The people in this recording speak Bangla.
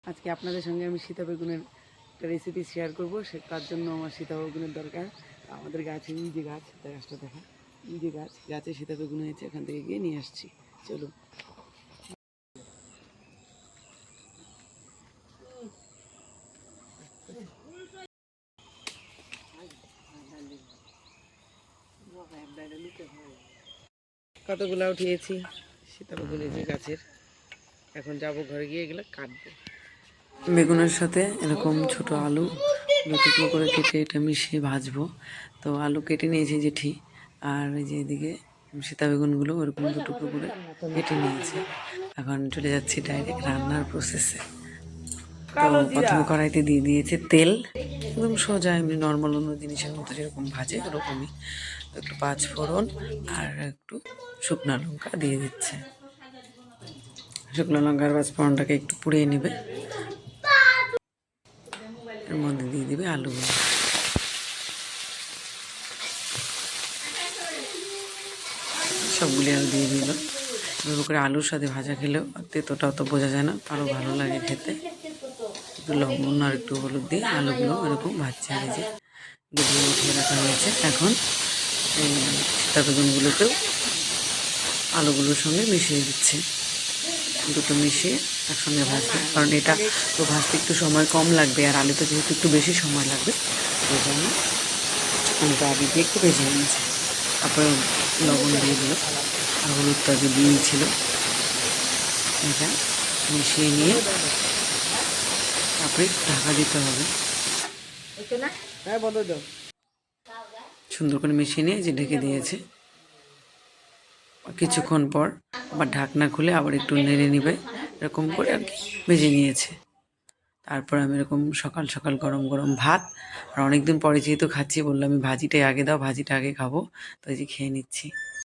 আজকে আপনাদের সঙ্গে আমি সীতা বেগুনের একটা রেসিপি শেয়ার করবো, তার জন্য আমার সীতা বেগুনের দরকার। আমাদের গাছে এই যে গাছ, গাছটা দেখা, এই যে গাছে সীতা বেগুন হয়েছে, এখান থেকে গিয়ে নিয়ে আসছি। চলুন। কতগুলা উঠিয়েছি সীতা বেগুন এই যে গাছের। এখন যাব ঘরে গিয়ে এগুলো কাটবো। বেগুনের সাথে এরকম ছোট আলু দু টুকরো করে কেটে এটা মিশিয়ে ভাজবো। তো আলু কেটে নিয়েছি জেঠি, আর এই যে এদিকে সীতা বেগুনগুলো ওরকম দু টুকরো করে কেটে নিয়েছি। এখন চলে যাচ্ছি ডাইরেক্ট রান্নার প্রসেসে। তো প্রথমে কড়াইতে দিয়ে দিয়েছে তেল, একদম সোজা এমনি নর্মাল অন্য জিনিসের মতো যেরকম ভাজে ওরকমই। একটু পাঁচ ফোড়ন আর একটু শুকনো লঙ্কা দিয়ে দিচ্ছে। শুকনো লঙ্কার পাঁচ ফোড়নটাকে একটু পুড়িয়ে নেবে, এর মধ্যে দিয়ে দিবে আলুগুলো। সবগুলি আলু দিয়ে দিল। এভাবে করে আলুর সাথে ভাজা খেলেও তেতোটা অত বোঝা যায় না, আরও ভালো লাগে খেতে। একটু লবণ আর একটু হলুদ দিয়ে আলুগুলো এরকম ভাজছে। আর যে গুলিয়ে উঠিয়ে রাখা হয়েছে। এখন এই সীতা বেগুনগুলোকেও আলুগুলোর সঙ্গে মিশিয়ে দিচ্ছে। দুটো মিশিয়ে একসঙ্গে ভাজবে, কারণ এটা তো ভাজতে একটু সময় কম লাগবে, আর আলুতে যেহেতু একটু বেশি সময় লাগবে, সেই জন্য আলুটা আগে দিয়ে একটু ভেজে নিয়েছে। তারপরে লবণ দিয়ে দিল আর হলুদটা যে দিয়েছিল, এটা মিশিয়ে নিয়ে তারপরে ঢাকা দিতে হবে। সুন্দর করে মিশিয়ে নিয়ে যে ঢেকে দিয়েছে। কিছুক্ষণ পর আবার ঢাকনা খুলে আবার একটু নেড়ে নিবে, এরকম করে আর কি ভেজে নিয়েছে। তারপর আমি এরকম সকাল সকাল গরম গরম ভাত, আর অনেকদিন পরে যেহেতু খাচ্ছি, বললাম আমি ভাজিটাই আগে দাও, ভাজিটা আগে খাবো, তো এই যে খেয়ে নিচ্ছি।